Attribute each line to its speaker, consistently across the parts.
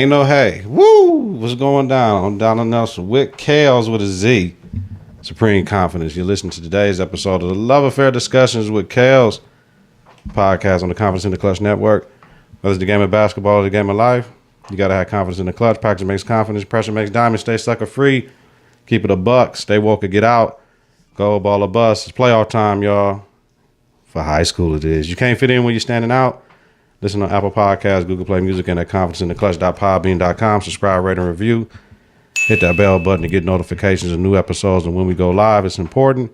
Speaker 1: Ain't no hey. Woo! What's going down? I'm Donald Nelson with Kelz with a Z. Supreme Confidence. You're listening to today's episode of the Love Affair Discussions with Kelz podcast on the Confidence in the Klutch Network. Whether it's the game of basketball or the game of life, you got to have confidence in the clutch. Practice makes confidence. Pressure makes diamonds. Stay sucker free. Keep it a buck. Stay woke or get out. Go ball or bust. It's playoff time, y'all. For high school it is. You can't fit in when you're standing out. Listen on Apple Podcasts, Google Play Music, and at confidenceintheclutch.podbean.com. Subscribe, rate, and review. Hit that bell button to get notifications of new episodes and when we go live. It's important.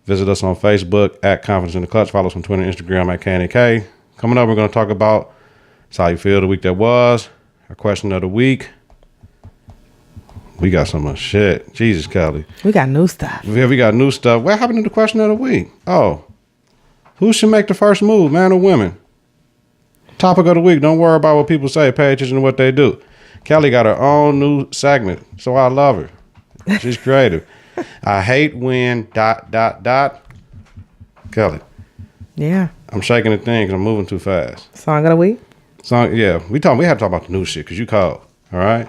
Speaker 1: Visit us on Facebook at Confidence in the Klutch. Follow us on Twitter and Instagram at KNK. Coming up, we're going to talk about how you feel the week that was. Our question of the week. We got so much shit. Jesus, Kelly.
Speaker 2: We got new stuff.
Speaker 1: Yeah, we got new stuff. What happened to the question of the week? Oh, who should make the first move, man or women? Topic of the week. Don't worry about what people say. Pay attention to what they do. Kelly got her own new segment, so I love her. She's creative. I hate when ... Kelly.
Speaker 2: Yeah.
Speaker 1: I'm shaking the thing because I'm moving too fast.
Speaker 2: Song of the week?
Speaker 1: Song, yeah. We had to talk about the new shit because you called. All right?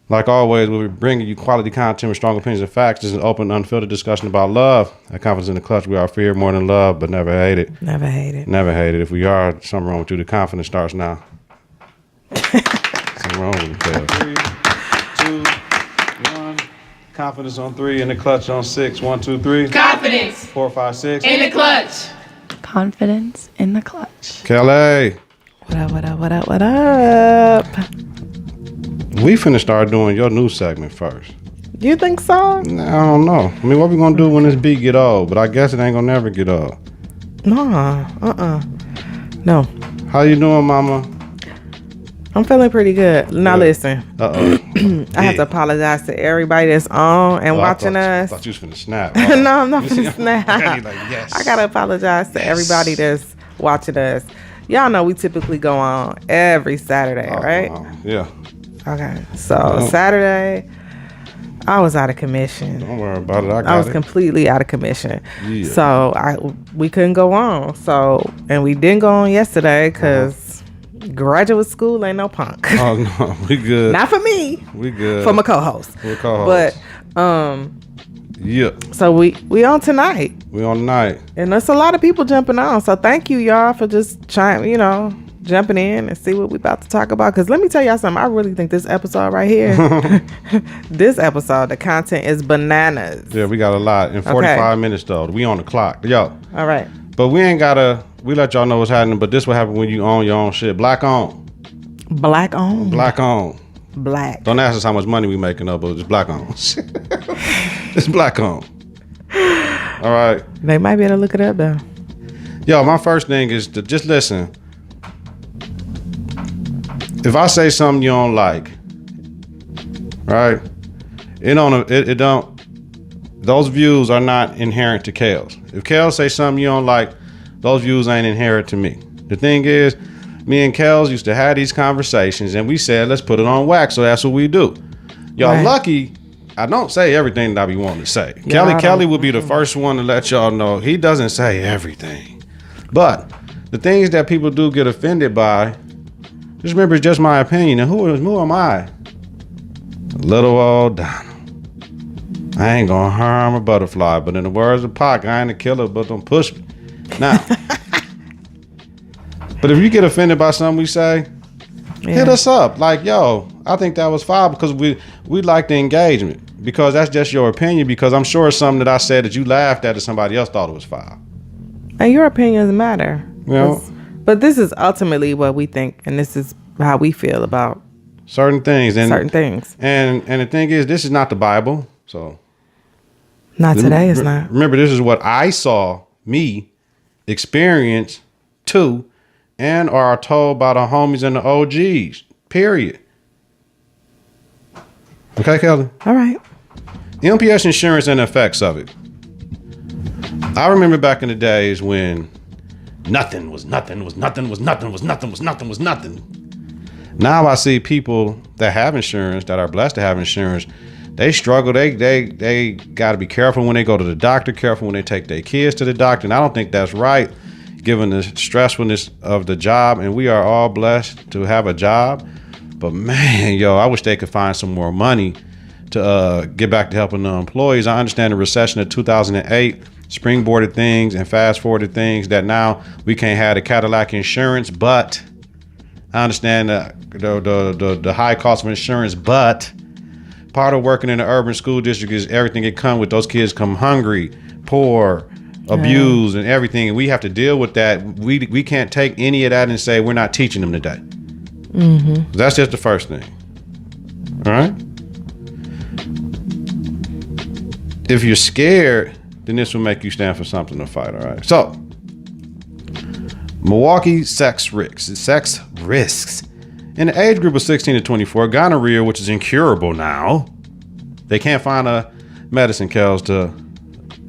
Speaker 1: Like always, we'll be bringing you quality content with strong opinions and facts. This is an open, unfiltered discussion about love. At Confidence in the Klutch, we are fear more than love, but never hate it.
Speaker 2: Never hate it.
Speaker 1: Never hate it. If we are, something wrong with you. The confidence starts now. Something wrong with you, Kelly. 3, 2, 1. Confidence on 3, in the Klutch on 6. 1, 2, 3.
Speaker 3: Confidence
Speaker 1: 4, 5, 6.
Speaker 3: in the clutch.
Speaker 4: Confidence in the Klutch.
Speaker 1: Kelly.
Speaker 2: What up, what up, what up, what up?
Speaker 1: We finna start doing your new segment first.
Speaker 2: You think so?
Speaker 1: I don't know. I mean, what we gonna do when this beat get old? But I guess it ain't gonna never get old.
Speaker 2: Nah, No.
Speaker 1: How you doing, mama?
Speaker 2: I'm feeling pretty good. Now listen.
Speaker 1: Uh-oh.
Speaker 2: I have to apologize to everybody that's on and watching us.
Speaker 1: I thought you was finna snap.
Speaker 2: No, I'm not finna snap.
Speaker 1: Like, yes.
Speaker 2: I gotta apologize to everybody that's watching us. Y'all know we typically go on every Saturday, right?
Speaker 1: Yeah.
Speaker 2: Okay. So Saturday, I was out of commission.
Speaker 1: Don't worry about it.
Speaker 2: I was completely out of commission.
Speaker 1: Yeah.
Speaker 2: So we couldn't go on. So, and we didn't go on yesterday because graduate school ain't no punk.
Speaker 1: Oh no, we good.
Speaker 2: Not for me.
Speaker 1: We good.
Speaker 2: For my co-host.
Speaker 1: For the co-host.
Speaker 2: But
Speaker 1: yeah.
Speaker 2: so we on tonight.
Speaker 1: We on tonight.
Speaker 2: And there's a lot of people jumping on. So thank you y'all for just jumping in and see what we about to talk about. Because let me tell y'all something. I really think this episode right here, the content is bananas.
Speaker 1: Yeah, we got a lot in 45 minutes though. We on the clock, yo.
Speaker 2: All right.
Speaker 1: But we ain't gotta. We let y'all know what's happening. But this what happen when you own your own shit. Black on.
Speaker 2: Black on.
Speaker 1: Black on.
Speaker 2: Black.
Speaker 1: Don't ask us how much money we making up, but it's black on. It's black on. All right.
Speaker 2: They might be able to look it up though.
Speaker 1: Yo, my first thing is to just listen. If I say something you don't like, right? It don't. Those views are not inherent to Kelz. If Kelz say something you don't like, those views ain't inherent to me. The thing is, me and Kelz used to have these conversations, and we said let's put it on wax. So that's what we do. Y'all
Speaker 2: Right.
Speaker 1: lucky. I don't say everything that I be wanting to say. Kelly would be the first one to let y'all know he doesn't say everything. But the things that people do get offended by, just remember it's just my opinion. And who am I? Little old Donald. I ain't gonna harm a butterfly, but in the words of Pac, I ain't a killer, but don't push me. Now, but if you get offended by something we say, hit us up. Like, yo, I think that was foul because we like the engagement. Because that's just your opinion. Because I'm sure it's something that I said that you laughed at and somebody else thought it was foul.
Speaker 2: And your opinions matter.
Speaker 1: You know?
Speaker 2: But this is ultimately what we think, and this is how we feel about
Speaker 1: certain things. And the thing is, this is not the Bible. So
Speaker 2: not today, it's not.
Speaker 1: Remember, this is what I saw, me, experience, too, and are told by the homies and the OGs. Period. Okay, Kelly?
Speaker 2: All right.
Speaker 1: MPS insurance and the effects of it. I remember back in the days when nothing was nothing. Now I see people that have insurance, that are blessed to have insurance, they struggle. They got to be careful when they go to the doctor, careful when they take their kids to the doctor. And I don't think that's right, given the stressfulness of the job. And we are all blessed to have a job. But man, yo, I wish they could find some more money to get back to helping the employees. I understand the recession of 2008 springboarded things and fast forwarded things that now we can't have the Cadillac insurance, but I understand the high cost of insurance, but part of working in the urban school district is everything it comes with. Those kids come hungry, poor, abused, and everything, and we have to deal with that. We can't take any of that and say we're not teaching them today. That's just the first thing. All right. If you're scared, then this will make you stand for something to fight. All right. So, Milwaukee sex risks. In the age group of 16 to 24, gonorrhea, which is incurable now, they can't find a medicine, Kelz, to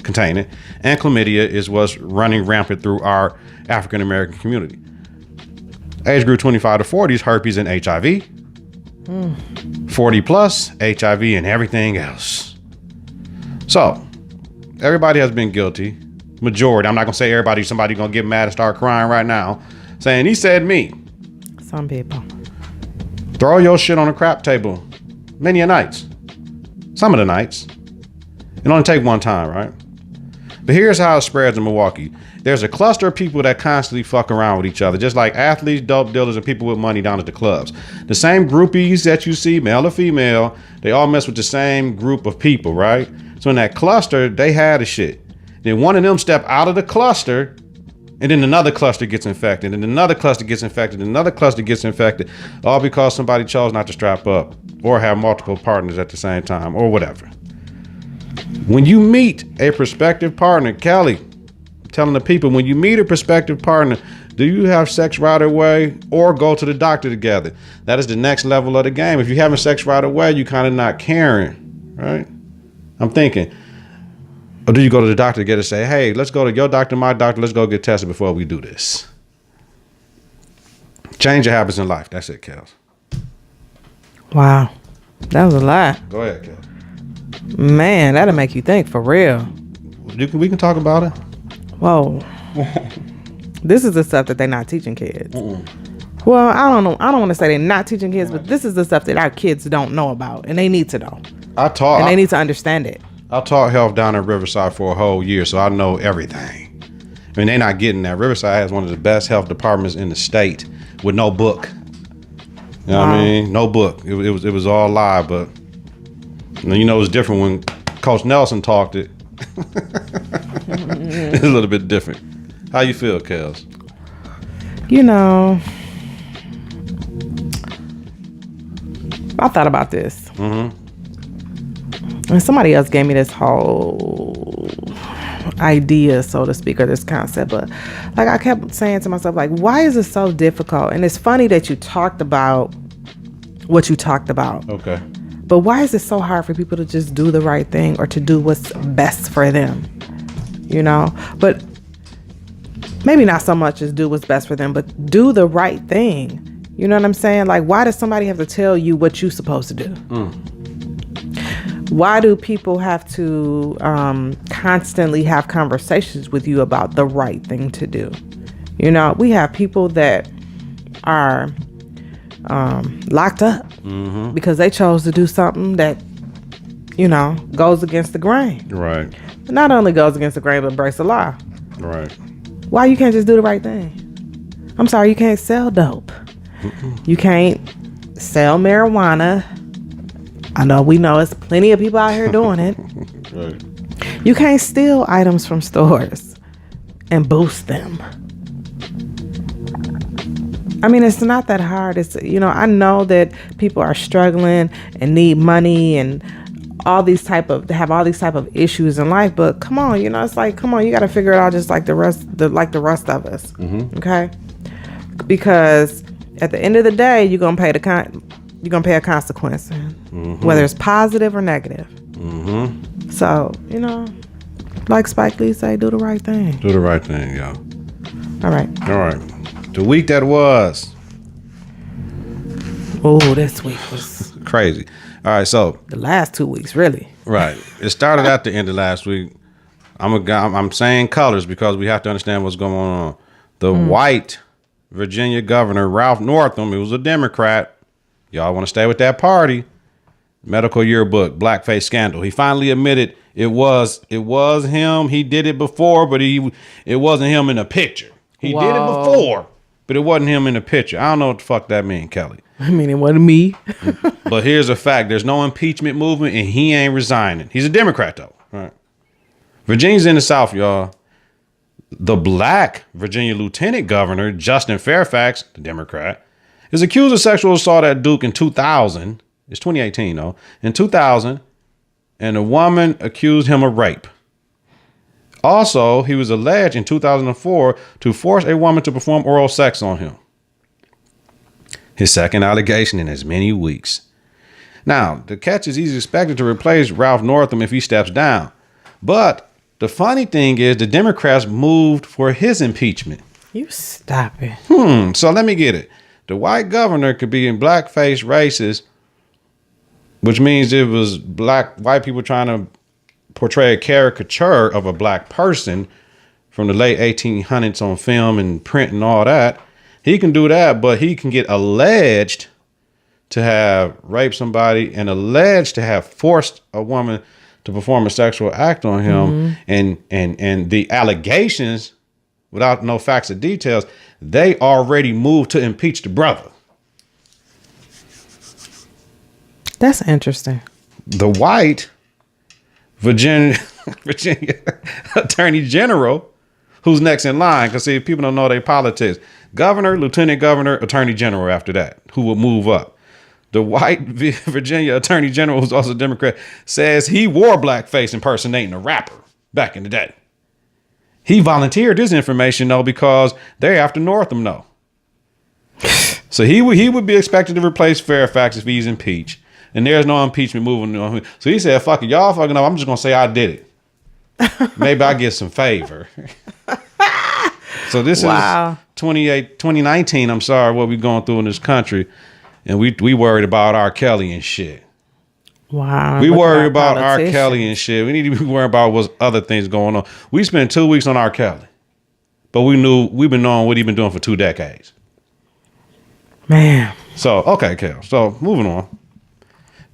Speaker 1: contain it, and chlamydia is what's running rampant through our African American community. Age group 25 to 40s, herpes and HIV. 40 plus, HIV and everything else. So, everybody has been guilty. Majority. I'm not going to say everybody. Somebody going to get mad and start crying right now, saying, he said me.
Speaker 2: Some people.
Speaker 1: Throw your shit on a crap table many a nights. Some of the nights. It only take one time, right? But here's how it spreads in Milwaukee. There's a cluster of people that constantly fuck around with each other, just like athletes, dope dealers, and people with money down at the clubs. The same groupies that you see, male or female, they all mess with the same group of people, right? So in that cluster, they had the shit. Then one of them step out of the cluster, and then another cluster gets infected, and another cluster gets infected, and another cluster gets infected, all because somebody chose not to strap up or have multiple partners at the same time or whatever. When you meet a prospective partner, Kelly, I'm telling the people, when you meet a prospective partner, do you have sex right away or go to the doctor together? That is the next level of the game. If you're having sex right away, you're kind of not caring, right? I'm thinking, or do you go to the doctor together and say, hey, let's go to your doctor, my doctor, let's go get tested before we do this? Change your habits in life. That's it, Kelz.
Speaker 2: Wow. That was a lot.
Speaker 1: Go ahead, Kelz.
Speaker 2: Man, that'll make you think for real.
Speaker 1: We can talk about it.
Speaker 2: Whoa. This is the stuff that they're not teaching kids. Well, I don't know. I don't want to say they're not teaching kids, but this is the stuff that our kids don't know about, and they need to know. They need to understand it.
Speaker 1: I taught health down in Riverside for a whole year, so I know everything. I mean, they're not getting that. Riverside has one of the best health departments in the state with no book. You know what I mean? No book. It was all live, but you know it's different when Coach Nelson talked it. It's a little bit different. How you feel, Kelz?
Speaker 2: You know, I thought about this. And somebody else gave me this whole idea, so to speak, or this concept. But like I kept saying to myself, like, why is it so difficult? And it's funny that you talked about what you talked about.
Speaker 1: Okay.
Speaker 2: But why is it so hard for people to just do the right thing or to do what's best for them? You know? But maybe not so much as do what's best for them, but do the right thing. You know what I'm saying? Like, why does somebody have to tell you what you're supposed to do? Why do people have to constantly have conversations with you about the right thing to do? You know, we have people that are locked up because they chose to do something that, you know, goes against the grain.
Speaker 1: Right.
Speaker 2: Not only goes against the grain, but breaks the law.
Speaker 1: Right.
Speaker 2: Why you can't just do the right thing? I'm sorry, you can't sell dope. You can't sell marijuana. I know we know it's plenty of people out here doing it.
Speaker 1: Right.
Speaker 2: You can't steal items from stores and boost them. I mean, it's not that hard. It's, you know, I know that people are struggling and need money and all these type of issues in life, but come on, you know, it's like, come on, you got to figure it out just like the rest of us. Okay? Because at the end of the day, you're going to pay a consequence, whether it's positive or negative. So, you know, like Spike Lee say, do the right thing.
Speaker 1: Do the right thing, yo.
Speaker 2: All right.
Speaker 1: The week that was.
Speaker 2: Oh, this week was
Speaker 1: crazy. All right, so
Speaker 2: the last 2 weeks, really.
Speaker 1: Right. It started at the end of last week. I'm saying colors because we have to understand what's going on. The white Virginia governor, Ralph Northam, he was a Democrat, Y'all want to stay with that party? Medical yearbook, blackface scandal. He finally admitted it was him. He did it before, but it wasn't him in the picture. He did it before, but it wasn't him in the picture. I don't know what the fuck that mean, Kelly.
Speaker 2: I mean, it wasn't me.
Speaker 1: But here's a fact. There's no impeachment movement, and he ain't resigning. He's a Democrat, though. All right. Virginia's in the South, y'all. The black Virginia Lieutenant Governor, Justin Fairfax, the Democrat, is accused of sexual assault at Duke in 2000. It's 2018, though. In 2000, and a woman accused him of rape. Also, he was alleged in 2004 to force a woman to perform oral sex on him. His second allegation in as many weeks. Now, the catch is he's expected to replace Ralph Northam if he steps down. But the funny thing is the Democrats moved for his impeachment.
Speaker 2: You stop it.
Speaker 1: So let me get it. The white governor could be in blackface racist, which means it was white people trying to portray a caricature of a black person from the late 1800s on film and print and all that. He can do that, but he can get alleged to have raped somebody and alleged to have forced a woman to perform a sexual act on him. And the allegations, without no facts or details, they already moved to impeach the brother.
Speaker 2: That's interesting.
Speaker 1: The white Virginia Attorney General, who's next in line, because see, people don't know their politics. Governor, Lieutenant Governor, Attorney General after that, who will move up. The white Virginia Attorney General, who's also a Democrat, says he wore blackface impersonating a rapper back in the day. He volunteered this information, though, because they're after Northam, though. So he would be expected to replace Fairfax if he's impeached. And there's no impeachment moving on. So he said, fuck it, y'all fucking know. I'm just going to say I did it. Maybe I get some favor. So this is 2019, I'm sorry, what we going through in this country. And we worried about R. Kelly and shit.
Speaker 2: Wow.
Speaker 1: We worry about R. Kelly and shit. We need to be worried about what's other things going on. We spent 2 weeks on R. Kelly. But we've been knowing what he's been doing for 2 decades.
Speaker 2: Man.
Speaker 1: So, okay, Kel. So moving on.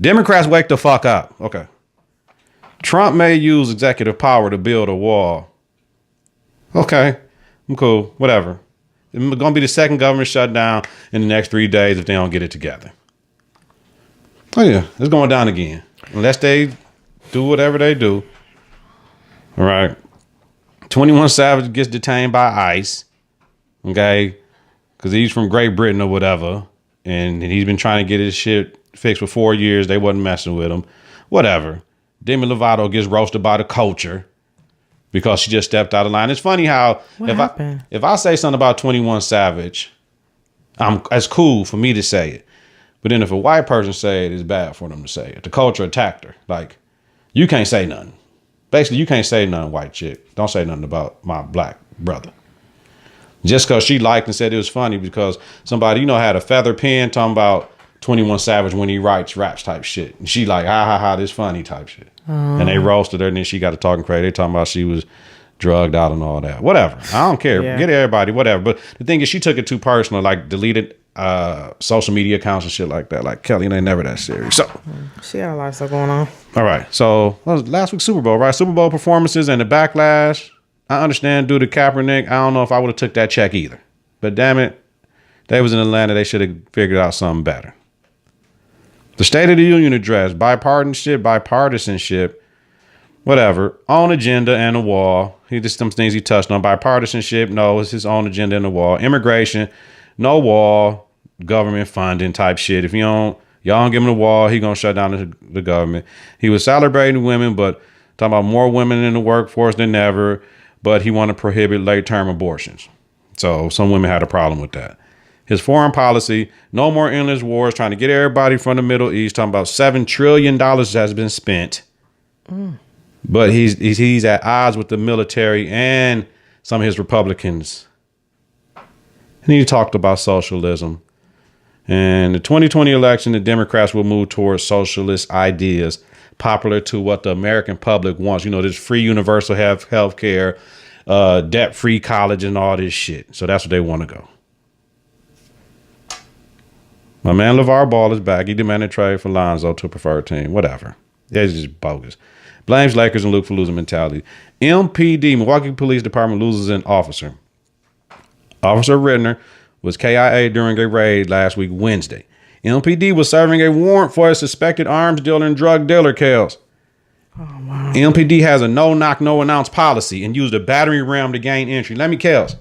Speaker 1: Democrats wake the fuck up. Okay. Trump may use executive power to build a wall. Okay. I'm cool. Whatever. It's going to be the second government shutdown in the next 3 days if they don't get it together. Oh, yeah. It's going down again. Unless they do whatever they do. All right. 21 Savage gets detained by ICE. Okay. Because he's from Great Britain or whatever. And he's been trying to get his shit fixed for 4 years. They wasn't messing with him. Whatever. Demi Lovato gets roasted by the culture because she just stepped out of line. It's funny how if I say something about 21 Savage, it's cool for me to say it. But then if a white person say it, it's bad for them to say it. The culture attacked her. Like, you can't say nothing. Basically, you can't say nothing, white chick. Don't say nothing about my black brother. Just because she liked and said it was funny because somebody, had a feather pen talking about 21 Savage when he writes raps type shit. And she like, ha ha ha, this funny type shit. And they roasted her and then she got to talking crazy. They talking about she was drugged out and all that. Whatever. I don't care.
Speaker 2: Yeah.
Speaker 1: Get everybody, whatever. But the thing is, she took it too personal, like deleted social media accounts and shit like that. Like, Kelly, it ain't never that serious. So
Speaker 2: she got a lot of stuff going on.
Speaker 1: All right. So that was last week's Super Bowl, right? Super Bowl performances and the backlash. I understand due to Kaepernick. I don't know if I would have took that check either. But damn it, they was in Atlanta. They should have figured out something better. The State of the Union address, bipartisanship, whatever, own agenda and a wall. He just some things he touched on. Bipartisanship, no, it's his own agenda and a wall. Immigration, no wall, government funding type shit. If y'all don't give him the wall, he gonna shut down the government. He was celebrating women, but talking about more women in the workforce than ever, but he wanted to prohibit late-term abortions. So some women had a problem with that. His foreign policy, no more endless wars, trying to get everybody from the Middle East, talking about $7 trillion has been spent. But he's at odds with the military and some of his Republicans. And he talked about socialism. And the 2020 election, the Democrats will move towards socialist ideas, popular to what the American public wants. This free universal health care, debt-free college and all this shit. So that's what they want to go. My man LeVar Ball is back. He demanded trade for Lonzo to a preferred team. Whatever. It's just bogus. Blames Lakers and Luke for losing mentality. MPD, Milwaukee Police Department, loses an officer. Officer Ridner was KIA during a raid last week, Wednesday. MPD was serving a warrant for a suspected arms dealer and drug dealer, Kelz.
Speaker 2: Oh, wow.
Speaker 1: MPD has a no-knock, no-announce policy and used a battery ram to gain entry. Let me, Kelz.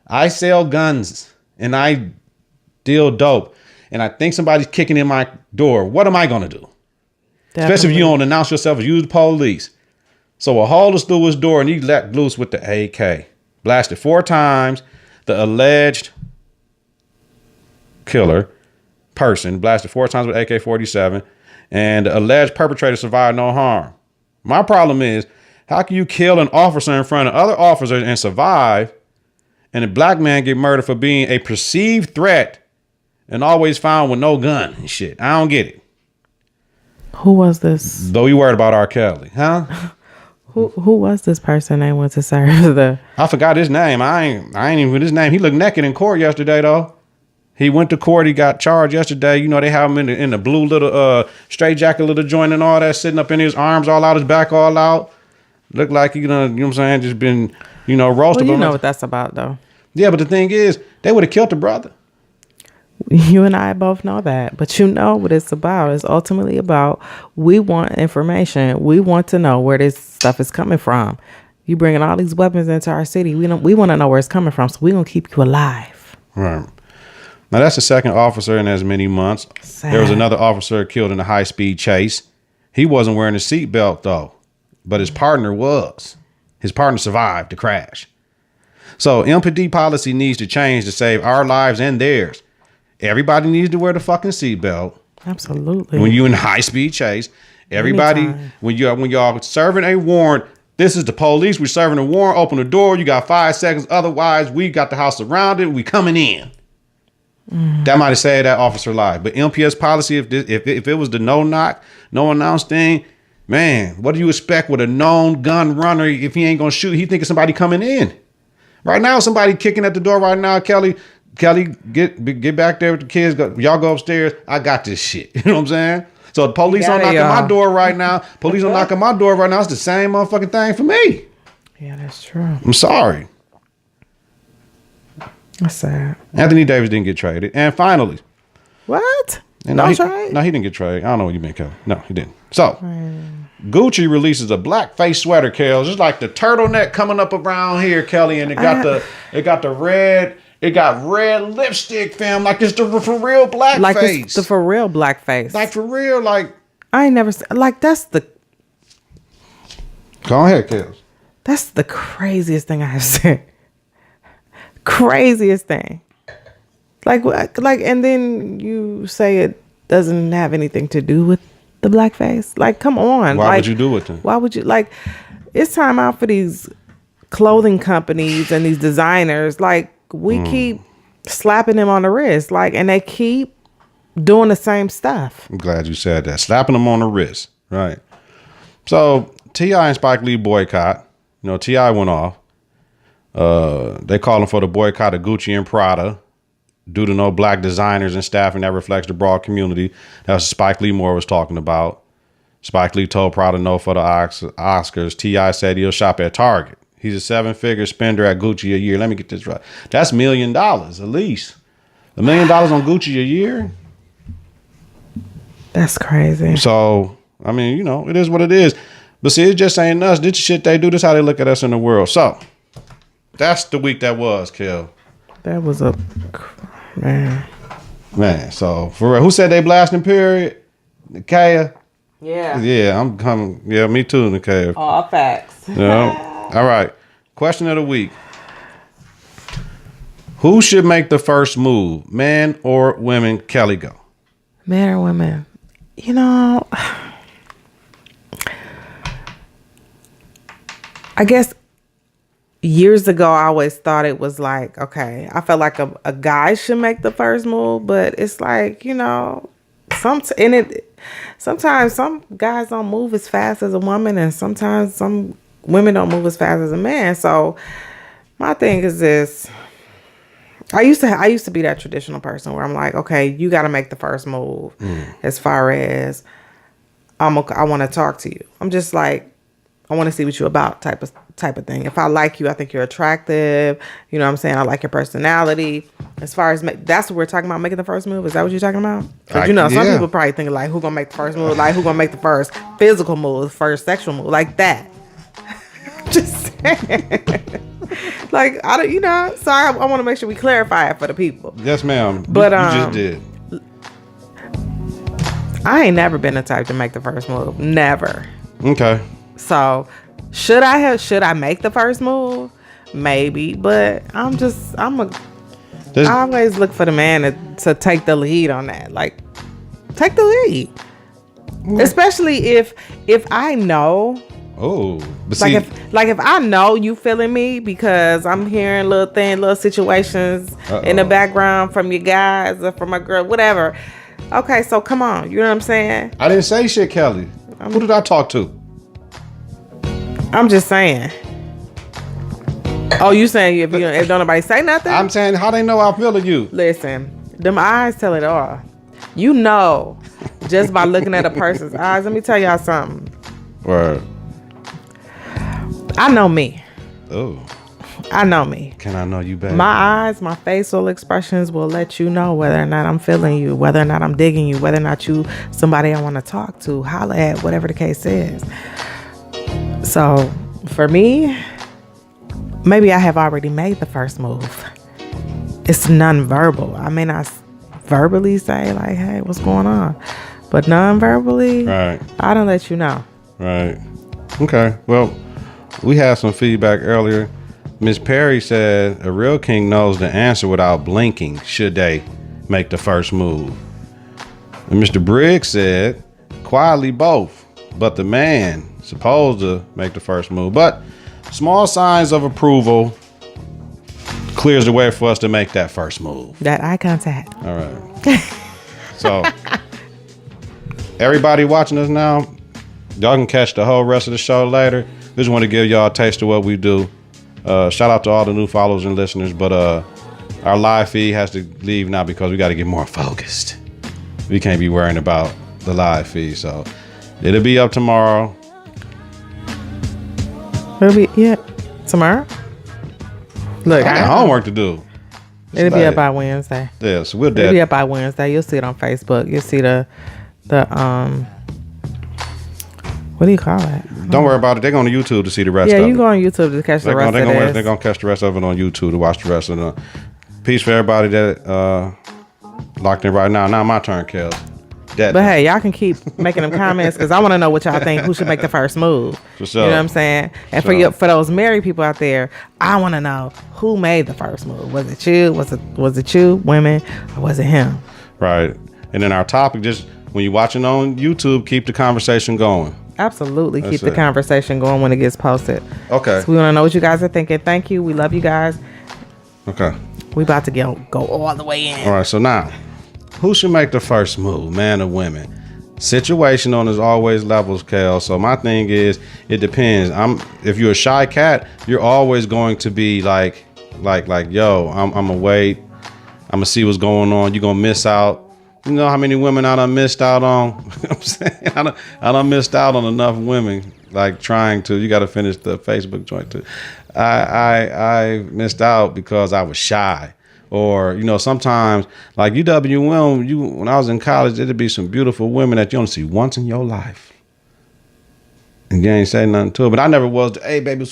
Speaker 1: I sell guns and I deal dope. And I think somebody's kicking in my door. What am I going to do? Definitely. Especially if you don't announce yourself as you the police. So a hole is through his door and he let loose with the AK. Blasted 4 times. The alleged killer person blasted 4 times with AK-47. And the alleged perpetrator survived no harm. My problem is, how can you kill an officer in front of other officers and survive, and a black man get murdered for being a perceived threat and always found with no gun and shit? I don't get it.
Speaker 2: Who was this?
Speaker 1: Though you worried about R. Kelly, huh?
Speaker 2: Who was this person they went to serve the?
Speaker 1: I forgot his name. I ain't even with his name. He looked naked in court yesterday though. He went to court. He got charged yesterday. You know, they have him in the blue little straight jacket little joint and all that, sitting up in his arms all out, his back all out. Looked like you know what I'm saying, just been roasted.
Speaker 2: Well, you know what that's about though.
Speaker 1: Yeah, but the thing is, they would have killed the brother.
Speaker 2: You and I both know that, but you know what it's about. It's ultimately about, we want information. We want to know where this stuff is coming from. You bringing all these weapons into our city. We want to know where it's coming from, so we're going to keep you alive.
Speaker 1: Right. Now, that's the second officer in as many months.
Speaker 2: Sad.
Speaker 1: There was another officer killed in a high-speed chase. He wasn't wearing a seatbelt, though, but his partner was. His partner survived the crash. So MPD policy needs to change to save our lives and theirs. Everybody needs to wear the fucking seatbelt.
Speaker 2: Absolutely.
Speaker 1: When you're in high-speed chase, everybody,
Speaker 2: Anytime.
Speaker 1: when y'all serving a warrant, this is the police. We're serving a warrant. Open the door. You got 5 seconds. Otherwise, we got the house surrounded. We coming in. That might have saved that officer life. But MPS policy, if it was the no knock, no announce thing, man, what do you expect with a known gun runner if he ain't gonna shoot? He thinking somebody coming in. Right now, somebody kicking at the door right now. Kelly, get back there with the kids. Y'all go upstairs. I got this shit. You know what I'm saying? So the police don't knock on my door right now. Police don't knock on my door right now. It's the same motherfucking thing for me.
Speaker 2: Yeah, that's true.
Speaker 1: I'm sorry.
Speaker 2: That's sad.
Speaker 1: Anthony Davis didn't get traded. And finally.
Speaker 2: What?
Speaker 1: And
Speaker 2: No trade?
Speaker 1: No, he didn't get traded. I don't know what you meant, Kelly. No, he didn't. So, Gucci releases a blackface sweater, Kelly. Just like the turtleneck coming up around here, Kelly. And it got the red... It got red lipstick, fam. Like it's the for real blackface.
Speaker 2: Like it's the for real blackface.
Speaker 1: Like for real, like.
Speaker 2: I ain't never like that's the.
Speaker 1: Go ahead, Kelz.
Speaker 2: That's the craziest thing I have seen. Craziest thing. Like, and then you say it doesn't have anything to do with the blackface. Like, come on.
Speaker 1: Why would you do it then?
Speaker 2: Why would you It's time out for these clothing companies and these designers. Like, we keep slapping them on the wrist, and they keep doing the same stuff.
Speaker 1: I'm glad you said that. Slapping them on the wrist, right? So T.I. and Spike Lee boycott. You know, T.I. went off. They calling for the boycott of Gucci and Prada due to no black designers and staffing that reflects the broad community. That's what Spike Lee Moore was talking about. Spike Lee told Prada no for the Oscars. T.I. said he'll shop at Target. He's a 7-figure spender at Gucci a year. Let me get this right. That's $1 million at least. $1 million on Gucci a year.
Speaker 2: That's crazy.
Speaker 1: So, I mean, you know, it is what it is. But see, it's just ain't us. This shit they do. This how they look at us in the world. So, that's the week that was, Kel.
Speaker 2: That was a man.
Speaker 1: Man, so for real, who said they blasting period? Nikaya.
Speaker 2: Yeah.
Speaker 1: Yeah, I'm coming. Yeah, me too, Nikaya.
Speaker 2: All facts.
Speaker 1: Yeah. All right. Question of the week. Who should make the first move, men or women? Kelly, go.
Speaker 2: Men or women? You know, I guess years ago, I always thought it was like, okay, I felt like a guy should make the first move, but it's like, you know, sometimes some guys don't move as fast as a woman, and sometimes some women don't move as fast as a man. So my thing is this. I used to be that traditional person where I'm like, okay, you got to make the first move as far as I want to talk to you. I'm just like, I want to see what you're about type of thing. If I like you, I think you're attractive. You know what I'm saying? I like your personality. As far as that's what we're talking about, making the first move. Is that what you're talking about? Because some people probably think like, who gonna make the first move? Like, who gonna make the first physical move, first sexual move, like that. Just saying. Like, I don't, so I want to make sure we clarify it for the people.
Speaker 1: Yes, ma'am.
Speaker 2: But
Speaker 1: you just did.
Speaker 2: I ain't never been the type to make the first move. Never.
Speaker 1: Okay.
Speaker 2: So, should I make the first move? Maybe, but I always look for the man to take the lead on that. Like, take the lead. Especially if I know.
Speaker 1: Oh, but
Speaker 2: if I know you feeling me because I'm hearing little situations in the background from your guys or from my girl, whatever. Okay, so come on, you know what I'm saying?
Speaker 1: I didn't say shit, Kelly. Who did I talk to?
Speaker 2: I'm just saying. Oh, you saying if don't nobody say nothing?
Speaker 1: I'm saying how they know I'm feeling you.
Speaker 2: Listen, them eyes tell it all. You know, just by looking at a person's eyes. Let me tell y'all something.
Speaker 1: Word.
Speaker 2: I know me.
Speaker 1: Oh.
Speaker 2: I know me.
Speaker 1: Can I know you better?
Speaker 2: My eyes, my facial expressions will let you know whether or not I'm feeling you, whether or not I'm digging you, whether or not you somebody I want to talk to, holla at, whatever the case is. So, for me, maybe I have already made the first move. It's non-verbal. I may not verbally say like, hey, what's going on? But non-verbally,
Speaker 1: right.
Speaker 2: I don't let you know.
Speaker 1: Right. Okay. Well, we had some feedback earlier. Miss Perry said a real king knows the answer without blinking should they make the first move. And Mr. Briggs said quietly both, but the man supposed to make the first move. But small signs of approval clears the way for us to make that first move.
Speaker 2: That eye contact.
Speaker 1: All right. So everybody watching us now, y'all can catch the whole rest of the show later. Just want to give y'all a taste of what we do. Shout out to all the new followers and listeners, but our live feed has to leave now because we got to get more focused. We can't be worrying about the live feed, so it'll be up tomorrow.
Speaker 2: Tomorrow. Look,
Speaker 1: I got homework to do.
Speaker 2: It'll be up by Wednesday.
Speaker 1: Yeah, so we'll
Speaker 2: It'll be up by Wednesday. You'll see it on Facebook. You'll see the what do you call it?
Speaker 1: Don't worry about it. They're going to YouTube to see the rest of it.
Speaker 2: Yeah, you go on YouTube to catch the rest of it.
Speaker 1: They're going to catch the rest of it on YouTube to watch the rest of it. Peace for everybody that locked in right now. Now my turn, Kelz.
Speaker 2: But hey, y'all can keep making them comments because I want to know what y'all think. Who should make the first move?
Speaker 1: For sure.
Speaker 2: You know what I'm saying? And for those married people out there, I want to know who made the first move. Was it you? Was it you, women, or was it him?
Speaker 1: Right. And then our topic, just when you're watching on YouTube, keep the conversation going.
Speaker 2: Absolutely. Keep the conversation going when it gets posted.
Speaker 1: Okay.
Speaker 2: So we want to know what you guys are thinking. Thank you. We love you guys.
Speaker 1: Okay.
Speaker 2: We about to go all the way in.
Speaker 1: All right. So now, who should make the first move, man or women? Situational is always levels, Kelz. So my thing is, it depends. If you're a shy cat, you're always going to be like, yo, I'm gonna wait. I'm gonna see what's going on. You're gonna miss out. You know how many women I done missed out on? You know what I'm saying? I done missed out on enough women, like trying to, you got to finish the Facebook joint too. I missed out because I was shy. Or, sometimes like UWM, when I was in college, there'd be some beautiful women that you only see once in your life. And you ain't say nothing to it. But I never was, hey baby,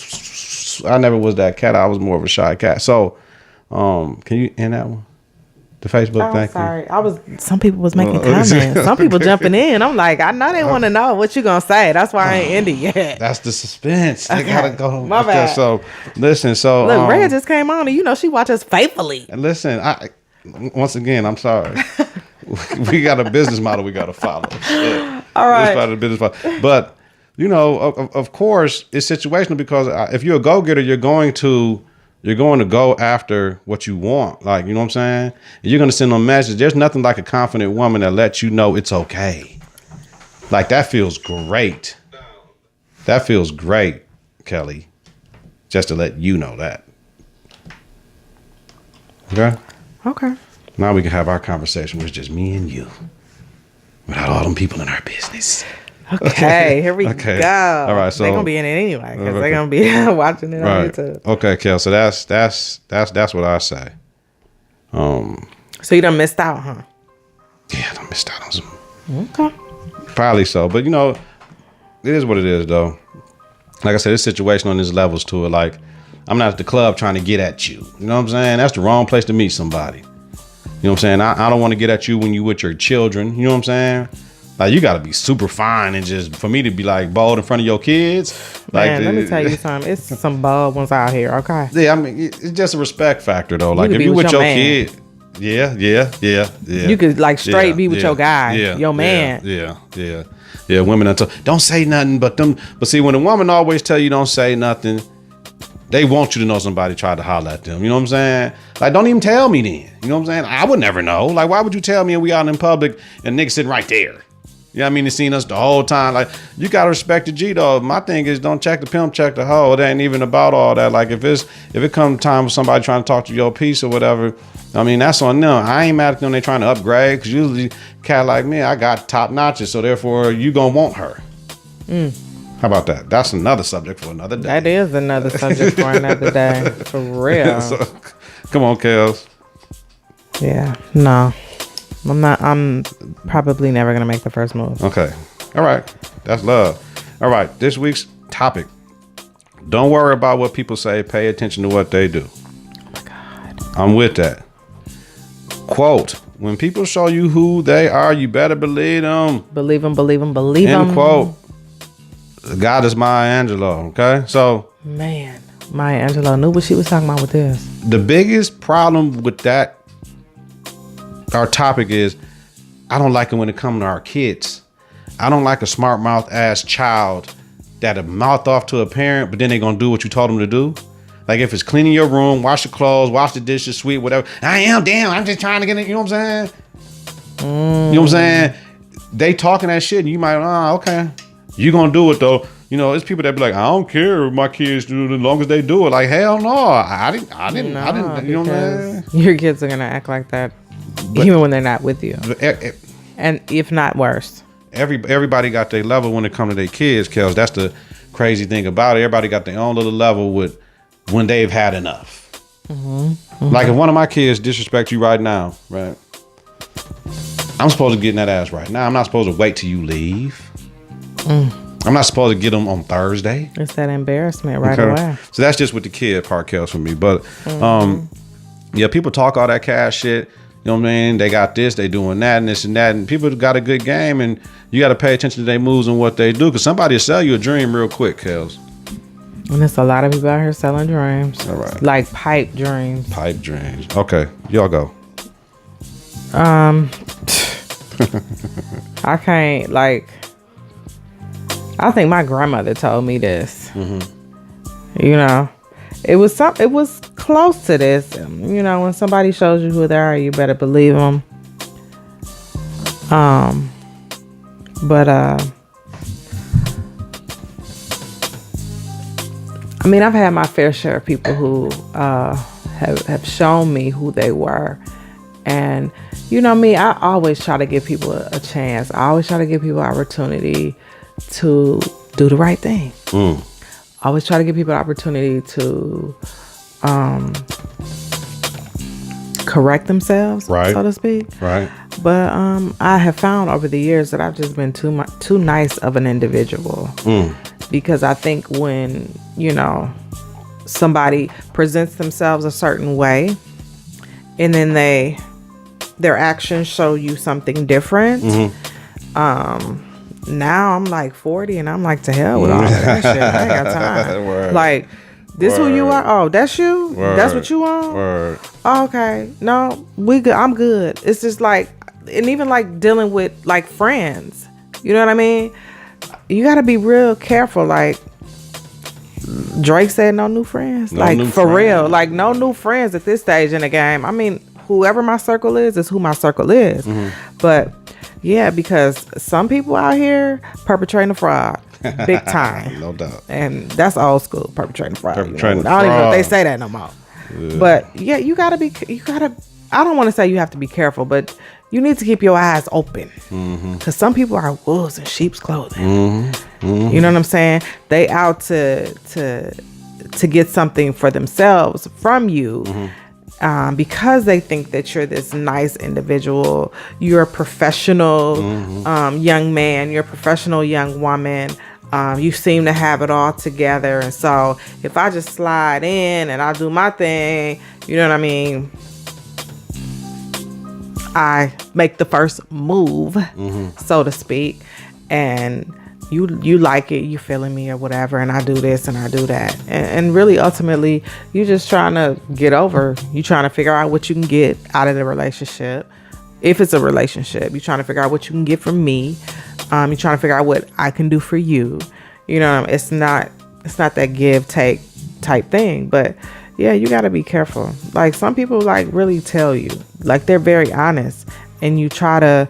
Speaker 1: I never was that cat. I was more of a shy cat. So, can you end that one? The Facebook, thank
Speaker 2: you. Some people was making comments. Some people jumping in. I'm like, I know they want to know what you gonna say. That's why I ain't ended yet.
Speaker 1: That's the suspense. They gotta go.
Speaker 2: My bad.
Speaker 1: So listen.
Speaker 2: Look, Rhea just came on, and she watch us faithfully.
Speaker 1: And listen, once again, I'm sorry. We got a business model we gotta follow.
Speaker 2: All right.
Speaker 1: It's part of the business model. But of course, it's situational because if you're a go-getter, you're going to go after what you want. Like, you know what I'm saying? And you're going to send them a message. There's nothing like a confident woman that lets you know it's okay. Like, that feels great. That feels great, Kelly. Just to let you know that. Okay?
Speaker 2: Okay.
Speaker 1: Now we can have our conversation with just me and you. Without all them people in our business.
Speaker 2: Okay, here we
Speaker 1: Okay.
Speaker 2: go.
Speaker 1: All right, so
Speaker 2: they're gonna be in it anyway because
Speaker 1: okay.
Speaker 2: they're gonna be watching it on
Speaker 1: right.
Speaker 2: YouTube.
Speaker 1: Okay, Kel. So that's what I say.
Speaker 2: So you done missed out, huh?
Speaker 1: Yeah, I missed out on some.
Speaker 2: Okay.
Speaker 1: Probably so, but it is what it is, though. Like I said, this situation on these levels to it. Like, I'm not at the club trying to get at you. You know what I'm saying? That's the wrong place to meet somebody. You know what I'm saying? I don't want to get at you when you with your children. You know what I'm saying? Like, you got to be super fine and just, for me to be like bold in front of your kids. Like,
Speaker 2: Man, let me tell you something. It's some bold ones out here, okay?
Speaker 1: Yeah, I mean, it's just a respect factor, though. Like,
Speaker 2: could
Speaker 1: if
Speaker 2: be
Speaker 1: you with your
Speaker 2: man.
Speaker 1: kid, yeah.
Speaker 2: You could like straight be with your guy, your man.
Speaker 1: Yeah. Women until don't say nothing, but see, when a woman always tell you don't say nothing, they want you to know somebody tried to holler at them. You know what I'm saying? Like, don't even tell me then. You know what I'm saying? I would never know. Like, why would you tell me and we out in public and niggas sitting right there? You know what I mean? They seen us the whole time. Like, you gotta respect the G, though. My thing is, don't check the pimp, check the hoe. It ain't even about all that. Like, if it come time with somebody trying to talk to your piece or whatever, I mean, that's on them. I ain't mad at them. They trying to upgrade, because usually cat like me, I got top notches, so therefore you gonna want her. How about that? That's another subject for another day.
Speaker 2: That is another subject for another day, for real.
Speaker 1: So, come on, Kelz.
Speaker 2: Yeah, no. I'm probably never going to make the first move.
Speaker 1: Okay. All right. That's love. All right. This week's topic. Don't worry about what people say. Pay attention to what they do.
Speaker 2: Oh, my God.
Speaker 1: I'm with that. Quote. When people show you who they are, you better believe them.
Speaker 2: Believe them, believe them, believe them.
Speaker 1: End quote. God is Maya Angelou. Okay? So.
Speaker 2: Man. Maya Angelou knew what she was talking about with this.
Speaker 1: The biggest problem with that, our topic is, I don't like it when it comes to our kids. I don't like a smart mouth ass child that'll mouth off to a parent, but then they gonna do what you told them to do. Like, if it's cleaning your room, wash your clothes, wash the dishes, sweep, whatever. I'm just trying to get it. You know what I'm saying? You know what I'm saying? They talking that shit, and you might, okay. You gonna do it though. You know, it's people that be like, I don't care if my kids do it as long as they do it. Like, hell no, I didn't. You know what I'm saying?
Speaker 2: Your kids are gonna act like that. But, even when they're not with you, and if not worse,
Speaker 1: everybody got their level when it comes to their kids, Kelz. That's the crazy thing about it. Everybody got their own little level with when they've had enough. Like, if one of my kids disrespect you right now, right? I'm supposed to get in that ass right now. I'm not supposed to wait till you leave. I'm not supposed to get them on Thursday.
Speaker 2: It's that embarrassment right away.
Speaker 1: So that's just with the kid part, Kelz, for me. But yeah, people talk all that cash shit. You know what I mean? They got this, they doing that, and this and that. And people got a good game, and you got to pay attention to their moves and what they do, because somebody will sell you a dream real quick, Kelz.
Speaker 2: And there's a lot of people out here selling dreams.
Speaker 1: All right.
Speaker 2: Like pipe dreams.
Speaker 1: Pipe dreams. Okay. Y'all go.
Speaker 2: I can't, like, I think my grandmother told me this. You know, it was close to this. You know, when somebody shows you who they are, you better believe them. But I mean, I've had my fair share of people who have shown me who they were. And you know me, I always try to give people a chance. I always try to give people opportunity to do the right thing. I always try to give people an opportunity to correct themselves, so to speak.
Speaker 1: Right.
Speaker 2: But I have found over the years that I've just been too nice of an individual. Because I think when, you know, somebody presents themselves a certain way and then their actions show you something different. Now I'm like 40 and I'm like, to hell with all that shit. I ain't got time. Like, this who you are? Oh, that's you? That's what you want? Oh, okay. No, we good. I'm good. It's just like, and even like dealing with like friends. You know what I mean? You got to be real careful. Like Drake said, no new friends. No like, for real. Like, no new friends at this stage in the game. I mean, whoever my circle is who my circle is. But yeah, because some people out here perpetrating a fraud. Big time.
Speaker 1: No doubt.
Speaker 2: And that's old school, perpetrating fraud.
Speaker 1: Perpetrating
Speaker 2: I don't even know if they say that no more. But yeah, you gotta. I don't want to say you have to be careful, but you need to keep your eyes open. Because some people are wolves in sheep's clothing. You know what I'm saying? They out to get something for themselves from you. Because they think that you're this nice individual, you're a professional young man, you're a professional young woman. You seem to have it all together. And so if I just slide in and I do my thing, you know what I mean? I make the first move, so to speak. And you like it, you feeling me or whatever, and I do this and I do that, and really ultimately you just trying to get over, you trying to figure out what you can get out of the relationship. If it's a relationship, you trying to figure out what you can get from me. You trying to figure out what I can do for you. You know, it's not that give take type thing. But yeah, you got to be careful. Like some people like really tell you, like they're very honest, and you try to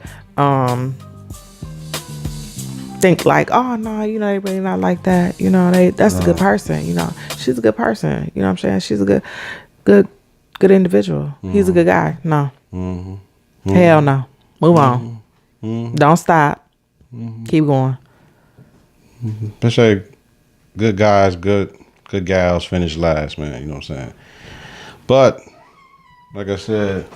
Speaker 2: think like, oh no, you know, they really not like that. You know, that's a good person. You know, she's a good person. You know what I'm saying? She's a good individual. He's a good guy. No. Hell no. Move on. Don't stop. Keep going.
Speaker 1: They say good guys, good gals finish last, man. You know what I'm saying? But like I said,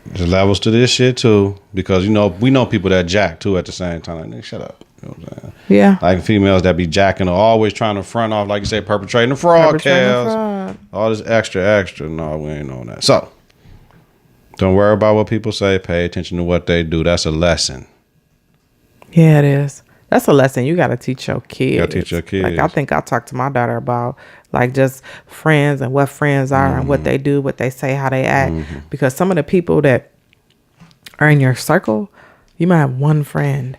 Speaker 1: there's levels to this shit too, because you know we know people that jack too at the same time. Like, nigga, shut up. You know what I'm saying? Yeah. Like females that be jacking are always trying to front off, like you say, perpetrating the fraud, Kelz. All this extra. No, we ain't on that. So don't worry about what people say. Pay attention to what they do. That's a lesson.
Speaker 2: Yeah, it is. That's a lesson you got to teach your kids.
Speaker 1: You got to teach your kids.
Speaker 2: Like I think I talked to my daughter about like just friends and what friends are and what they do, what they say, how they act. Because some of the people that are in your circle, you might have one friend,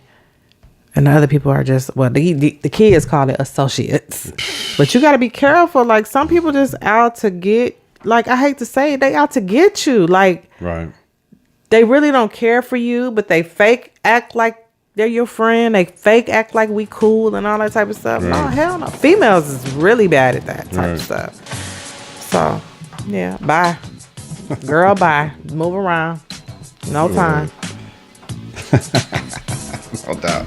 Speaker 2: and the other people are just, well, the kids call it associates. But you got to be careful. Like some people just out to get, like I hate to say it, they out to get you. Like
Speaker 1: right.
Speaker 2: They really don't care for you, but they fake act like they're your friend. They fake act like we cool and all that type of stuff. Right. No, hell no. Females is really bad at that type of stuff. So, yeah, bye. Girl, bye. Move around. No time.
Speaker 1: No doubt.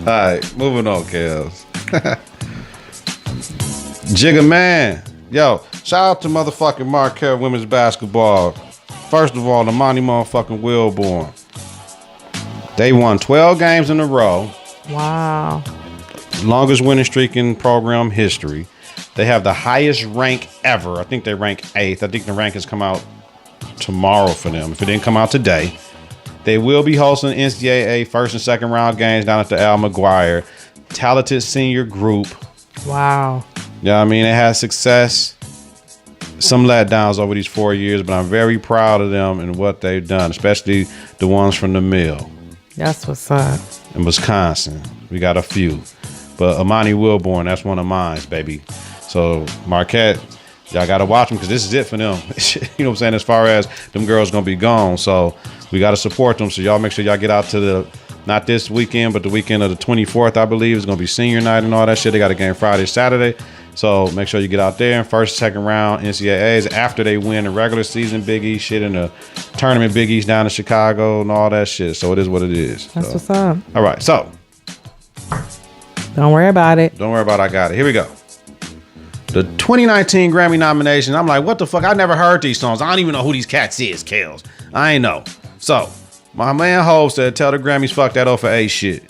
Speaker 1: All right, moving on, Kelz. Jigga Man. Yo, shout out to motherfucking Marquette women's basketball. First of all, the Monty motherfucking Wilborn. They won 12 games in a row.
Speaker 2: Wow.
Speaker 1: Longest winning streak in program history. They have the highest rank ever. I think they rank 8th. I think the rankings come out tomorrow for them. If it didn't come out today. They will be hosting NCAA first and second round games down at the Al McGuire. Talented senior group.
Speaker 2: Wow.
Speaker 1: Yeah, I mean, it has success. Some letdowns over these 4 years, but I'm very proud of them and what they've done, especially the ones from the Mill.
Speaker 2: That's what's up.
Speaker 1: In Wisconsin, we got a few. But Amani Wilborn, that's one of mine, baby. So Marquette, y'all got to watch them because this is it for them. You know what I'm saying? As far as them girls going to be gone. So we got to support them. So y'all make sure y'all get out to the, not this weekend, but the weekend of the 24th, I believe. It's going to be senior night and all that shit. They got a game Friday, Saturday. So make sure you get out there in first, second round NCAAs after they win the regular season Big East shit and the tournament Big East down in Chicago and all that shit. So it is what it is.
Speaker 2: That's what's up.
Speaker 1: All right. So
Speaker 2: don't worry about it.
Speaker 1: Don't worry about it. I got it. Here we go. The 2019 Grammy nomination. I'm like, what the fuck? I never heard these songs. I don't even know who these cats is, Kelz. I ain't know. So my man Hov said, tell the Grammys fuck that 0 for 8 shit.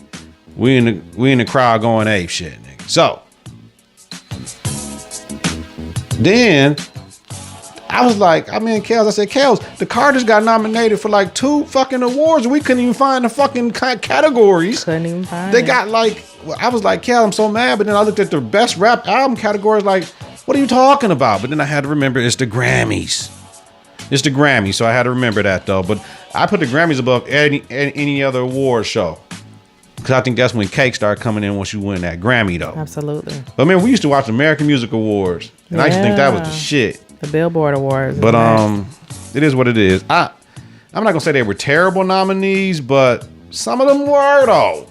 Speaker 1: We in the crowd going 8 shit, nigga. So then I was like, Kelz, I said, Kelz, the Carters got nominated for like 2 fucking awards. We couldn't even find the fucking categories.
Speaker 2: Couldn't even find
Speaker 1: They got like, I was like, Kelz, I'm so mad. But then I looked at the best rap album categories like, what are you talking about? But then I had to remember it's the Grammys. It's the Grammys. So I had to remember that though. But I put the Grammys above any other award show. Because I think that's when cake started coming in once you win that Grammy though.
Speaker 2: Absolutely.
Speaker 1: But man, we used to watch American Music Awards. And I used to think that was the shit.
Speaker 2: The Billboard Awards.
Speaker 1: But it is what it is. I'm not gonna say they were terrible nominees, but some of them were though.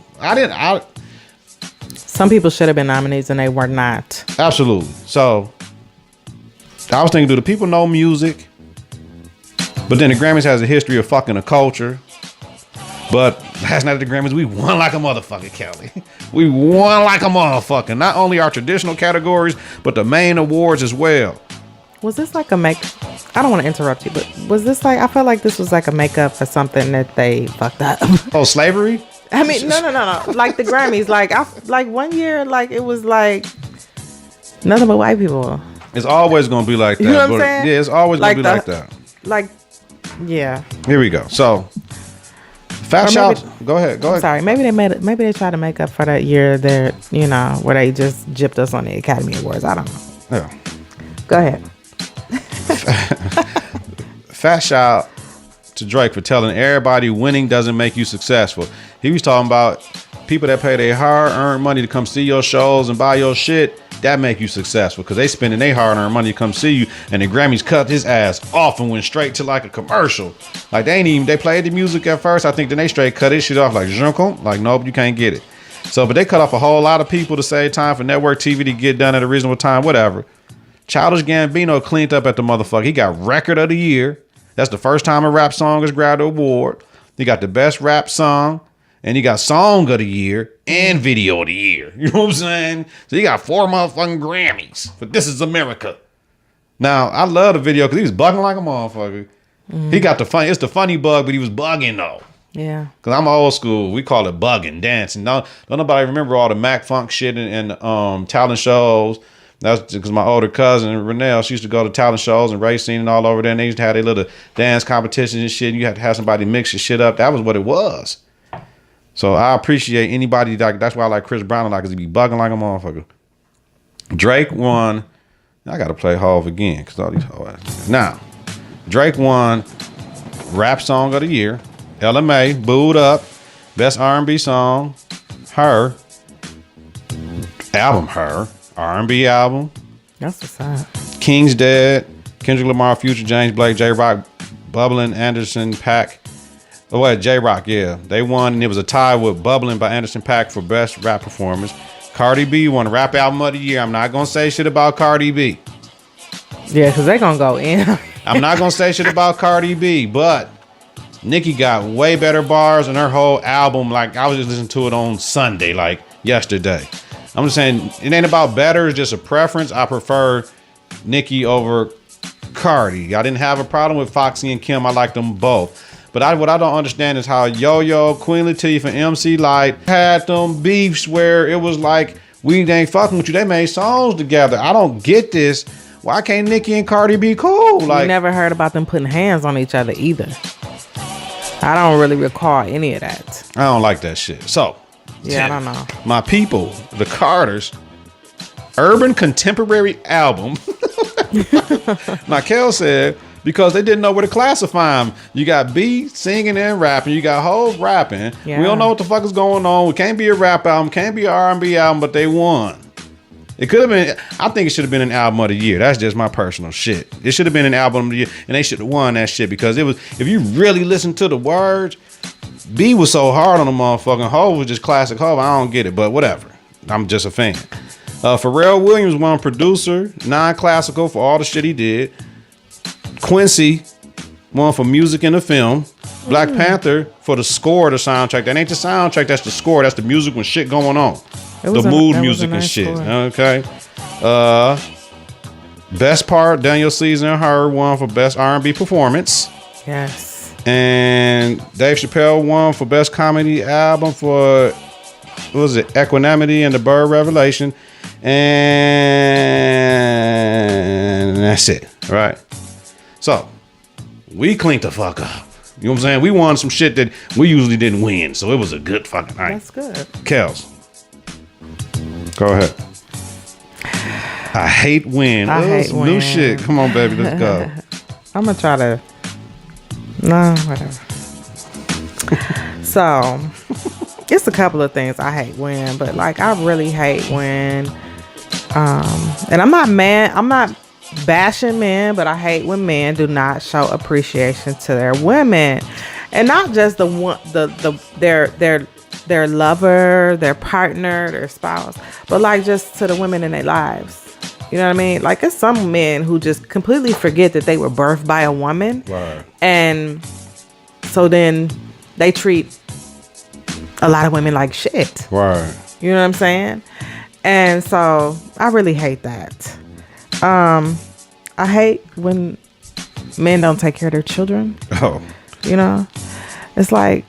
Speaker 1: Some
Speaker 2: people should have been nominees and they were not.
Speaker 1: Absolutely. So I was thinking, do the people know music? But then the Grammys has a history of fucking a culture. But last night at the Grammys, we won like a motherfucker, Kelly. We won like a motherfucker. Not only our traditional categories, but the main awards as well.
Speaker 2: Was this like a I don't want to interrupt you, but was this like, I felt like this was like a makeup for something that they fucked up.
Speaker 1: Oh, slavery?
Speaker 2: I mean, no. Like the Grammys, like 1 year, like it was like nothing but white people.
Speaker 1: It's always going to be like that.
Speaker 2: You know what I'm saying?
Speaker 1: Yeah, it's always going to be like that.
Speaker 2: Like, yeah.
Speaker 1: Here we go. So, Fat Shout. Go ahead.
Speaker 2: Sorry, maybe they tried to make up for that year that, you know, where they just gypped us on the Academy Awards. I don't know.
Speaker 1: Yeah.
Speaker 2: Go ahead.
Speaker 1: Fat shout to Drake for telling everybody winning doesn't make you successful. He was talking about people that pay their hard-earned money to come see your shows and buy your shit. That make you successful because they spending their hard-earned money to come see you. And the Grammys cut his ass off and went straight to like a commercial. Like they played the music at first. I think then they straight cut his shit off like Junko. Like nope, you can't get it. So, but they cut off a whole lot of people to save time for network TV to get done at a reasonable time. Whatever. Childish Gambino cleaned up at the motherfucker. He got record of the year. That's the first time a rap song has grabbed the award. He got the best rap song, and he got song of the year and video of the year. You know what I'm saying? So he got 4 motherfucking Grammys. But This Is America. Now, I love the video because he was bugging like a motherfucker. He got it's the funny bug, but he was bugging though.
Speaker 2: Yeah.
Speaker 1: Because I'm old school. We call it bugging, dancing. Don't nobody remember all the Mac Funk shit and talent shows. That's because my older cousin, Renelle, she used to go to talent shows and racing and all over there. And they used to have their little dance competitions and shit. And you had to have somebody mix your shit up. That was what it was. So I appreciate anybody. That's why I like Chris Brown a lot because he be bugging like a motherfucker. Drake won. I got to play Hove again because all these hoes. Now, Drake won Rap Song of the Year. LMA, Booed Up. Best R&B Song. Her. Album, Her. R&B album.
Speaker 2: That's what's up.
Speaker 1: King's Dead, Kendrick Lamar, Future, James Blake, J-Rock, Bubbling, Anderson .Paak. Oh wait, J-Rock, yeah. They won, and it was a tie with Bubbling by Anderson .Paak for best rap performance. Cardi B won Rap Album of the Year. I'm not gonna say shit about Cardi B.
Speaker 2: Yeah, because they gonna go in.
Speaker 1: I'm not gonna say shit about Cardi B, but Nicki got way better bars in her whole album. Like I was just listening to it on Sunday, like yesterday. I'm just saying it ain't about better, it's just a preference. I prefer Nicki over Cardi. I didn't have a problem with Foxy and Kim. I like them both. But what I don't understand is how Yo-Yo, Queen Latifah, and MC Lyte had them beefs where it was like, we ain't fucking with you. They made songs together. I don't get this. Why can't Nicki and Cardi be cool? Like,
Speaker 2: we never heard about them putting hands on each other either. I don't really recall any of that.
Speaker 1: I don't like that shit. So,
Speaker 2: yeah, I don't know.
Speaker 1: My people, the Carters, Urban Contemporary Album. Now, Kelz said, because they didn't know where to classify them. You got B singing and rapping. You got Hov rapping.
Speaker 2: Yeah.
Speaker 1: We don't know what the fuck is going on. It can't be a rap album. Can't be an R&B album, but they won. It could have been, I think it should have been an album of the year. That's just my personal shit. It should have been an album of the year, and they should have won that shit because it was, if you really listen to the words, B was so hard on the motherfucking. Hov was just classic Hov. I don't get it, but whatever. I'm just a fan. Pharrell Williams won producer, non-classical for all the shit he did. Quincy won for music in the film. Black Panther for the score of the soundtrack. That ain't the soundtrack, that's the score. That's the music when shit going on. The mood music and shit. Score. Okay. Best part, Daniel Caesar and Her won for best R&B performance.
Speaker 2: Yes.
Speaker 1: And Dave Chappelle won for best comedy album for, what was it, Equanimity and the Bird Revelation. And that's it. Right. So, we cleaned the fuck up. You know what I'm saying? We won some shit that we usually didn't win. So it was a good fucking night.
Speaker 2: That's good.
Speaker 1: Kelz. Go ahead. I hate win.
Speaker 2: I hate
Speaker 1: new
Speaker 2: win.
Speaker 1: shit. Come on, baby. Let's go.
Speaker 2: I'm going to try to. No, whatever. So, it's a couple of things I hate when, but like I really hate when, and I'm not bashing men, but I hate when men do not show appreciation to their women, and not just their lover, their partner, their spouse, but like just to the women in their lives. You know what I mean? Like, it's some men who just completely forget that they were birthed by a woman.
Speaker 1: Right.
Speaker 2: And so then they treat a lot of women like shit.
Speaker 1: Right.
Speaker 2: You know what I'm saying? And so I really hate that. I hate when men don't take care of their children.
Speaker 1: Oh.
Speaker 2: You know? It's like,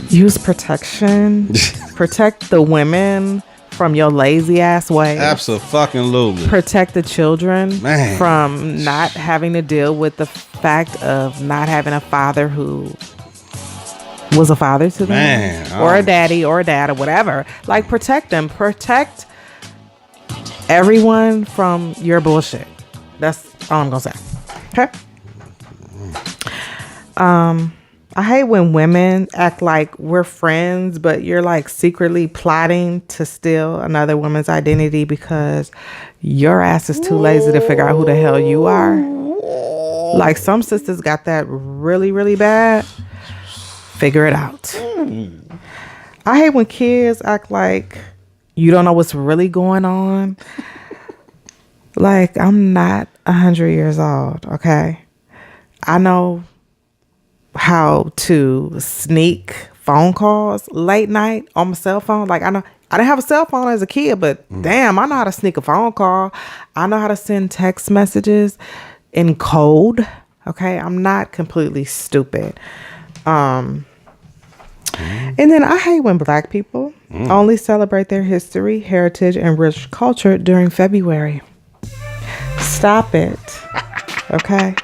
Speaker 2: use protection. Protect the women from your lazy ass ways.
Speaker 1: Absolutely.
Speaker 2: Protect the children
Speaker 1: Man.
Speaker 2: from not having to deal with the fact of not having a father who was a father to them.
Speaker 1: Man.
Speaker 2: Or a daddy or a dad or whatever. Like, protect them. Protect everyone from your bullshit. That's all I'm gonna say. Okay? I hate when women act like we're friends, but you're like secretly plotting to steal another woman's identity because your ass is too lazy to figure out who the hell you are. Like, some sisters got that really, really bad. Figure it out. I hate when kids act like you don't know what's really going on. Like, I'm not 100 years old, okay? I know how to sneak phone calls late night on my cell phone. Like, I know I didn't have a cell phone as a kid, but damn, I know how to sneak a phone call. I know how to send text messages in code. Okay, I'm not completely stupid. And then I hate when Black people only celebrate their history, heritage, and rich culture during February. Stop it. Okay.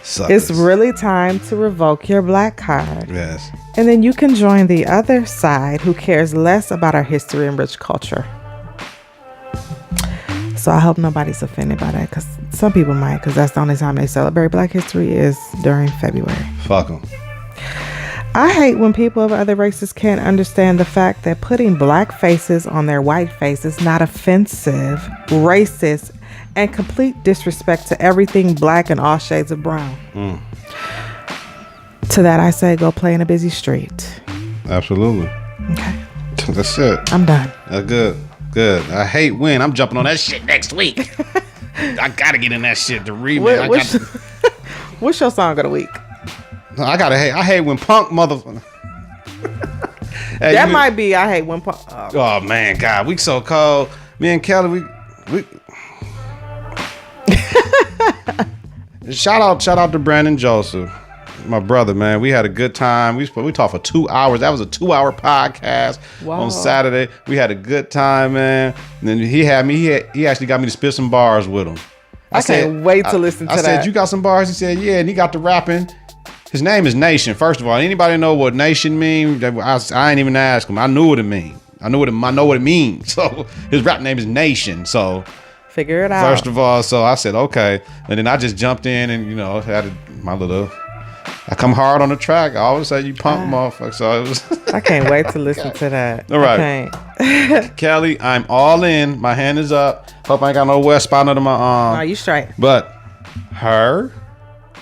Speaker 1: Suckers.
Speaker 2: It's really time to revoke your Black card.
Speaker 1: Yes.
Speaker 2: And then you can join the other side who cares less about our history and rich culture. So I hope nobody's offended by that, because some people might, because that's the only time they celebrate Black history is during February.
Speaker 1: Fuck them.
Speaker 2: I hate when people of other races can't understand the fact that putting Black faces on their white face is not offensive, racist, and complete disrespect to everything Black and all shades of brown. To that I say, go play in a busy street.
Speaker 1: Absolutely.
Speaker 2: Okay.
Speaker 1: That's it.
Speaker 2: I'm done.
Speaker 1: Good. Good. I hate when I'm jumping on that shit next week. I gotta get in that shit to read.
Speaker 2: What's your song of the week?
Speaker 1: I hate when punk motherfucker. Hey,
Speaker 2: That might be I hate when punk.
Speaker 1: Oh man, God, we so cold. Me and Kelly, we shout out to Brandon Joseph, my brother, man. We had a good time. We talked for 2 hours. That was a 2-hour podcast on Saturday. We had a good time, man. And then he actually got me to spit some bars with him.
Speaker 2: I can't wait to listen to that.
Speaker 1: I said, you got some bars? He said, yeah, and he got to rapping. His name is Nation. First of all, anybody know what Nation means? I ain't even ask him. I knew what it means. I know what it means. So his rap name is Nation. So
Speaker 2: figure it out.
Speaker 1: First of all, so I said, okay. And then I just jumped in and, had my little, I come hard on the track. I always say you punk motherfucker. So it was.
Speaker 2: I can't wait to listen to that.
Speaker 1: All right. Kelly, I'm all in. My hand is up. Hope I ain't got no wet spot under my arm.
Speaker 2: Oh, you straight.
Speaker 1: But her.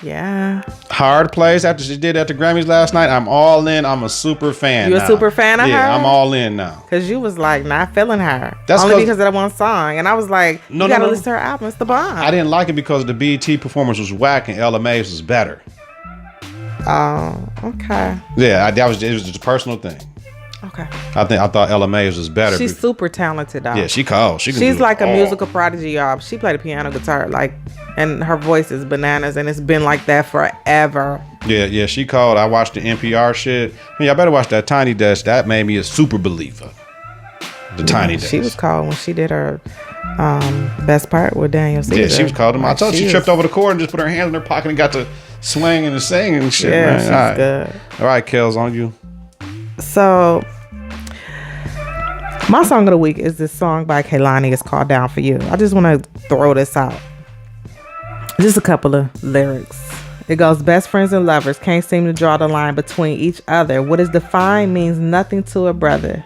Speaker 2: Yeah.
Speaker 1: Hard plays after she did at the Grammys last night. I'm all in. I'm a super fan.
Speaker 2: You a super fan of her?
Speaker 1: Yeah, I'm all in now.
Speaker 2: Because you was like not feeling her.
Speaker 1: That's
Speaker 2: only because of that one song. And I was like, you gotta listen to her album. It's the bomb.
Speaker 1: I didn't like it because the BET performance was whack and Ella Mae's was better.
Speaker 2: Oh, okay.
Speaker 1: Yeah, it was just a personal thing.
Speaker 2: Okay.
Speaker 1: I thought Ella Mae's was better.
Speaker 2: She's super talented, though.
Speaker 1: Yeah, she calls.
Speaker 2: She's like a musical prodigy, y'all. She played the piano, guitar, and her voice is bananas, and it's been like that forever.
Speaker 1: Yeah, she called. I watched the NPR shit. I better watch that Tiny Desk. That made me a super believer. The Tiny Desk.
Speaker 2: She was called when she did her best part with Daniel Caesar.
Speaker 1: Yeah, she was called him. I told she tripped over the cord and just put her hands in her pocket and got to swing and sing and shit.
Speaker 2: Yeah,
Speaker 1: man.
Speaker 2: she's
Speaker 1: All right.
Speaker 2: good.
Speaker 1: All right, Kelz, on you.
Speaker 2: So, my song of the week is this song by Kehlani. It's called Down For You. I just want to throw this out. Just a couple of lyrics. It goes, best friends and lovers can't seem to draw the line between each other. What is defined means nothing to a brother.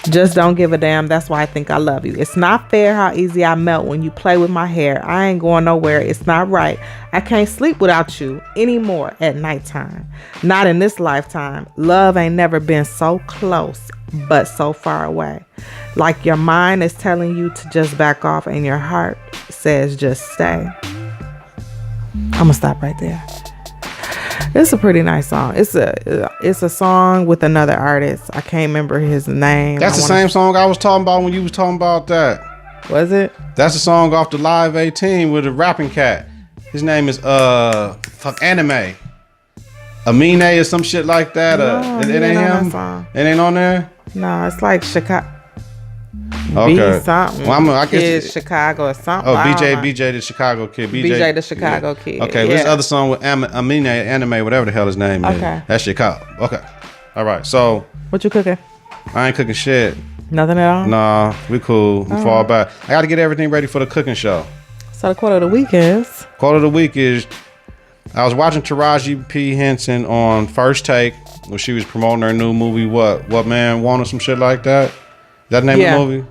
Speaker 2: Just don't give a damn. That's why I think I love you. It's not fair how easy I melt when you play with my hair. I ain't going nowhere. It's not right. I can't sleep without you anymore at nighttime. Not in this lifetime. Love ain't never been so close, but so far away. Like your mind is telling you to just back off and your heart says just stay. I'm gonna stop right there. It's a pretty nice song. It's a song with another artist. I can't remember his name.
Speaker 1: That's the same song I was talking about when you was talking about that.
Speaker 2: Was it?
Speaker 1: That's the song off the Live 18 with the rapping cat. His name is Anime. Amine or some shit like that.
Speaker 2: No,
Speaker 1: it
Speaker 2: he
Speaker 1: ain't
Speaker 2: ain't on
Speaker 1: him.
Speaker 2: that song.
Speaker 1: It ain't on there.
Speaker 2: No, it's like Chicago.
Speaker 1: Okay.
Speaker 2: B something.
Speaker 1: Well, I guess
Speaker 2: Kid Chicago or something.
Speaker 1: Oh,
Speaker 2: I don't know.
Speaker 1: BJ the Chicago Kid.
Speaker 2: BJ the Chicago Kid.
Speaker 1: Okay,
Speaker 2: yeah.
Speaker 1: this other song with Amine, Anime, whatever the hell his name is.
Speaker 2: Okay.
Speaker 1: That's Chicago. Okay. All right. So
Speaker 2: What you cooking?
Speaker 1: I ain't cooking shit.
Speaker 2: Nothing at all?
Speaker 1: Nah, we cool. We fall back. I got to get everything ready for the cooking show.
Speaker 2: So the quote of the week is?
Speaker 1: Quote of the week is, I was watching Taraji P. Henson on First Take when she was promoting her new movie, What Man Want or some shit like that. Is that the name of the movie?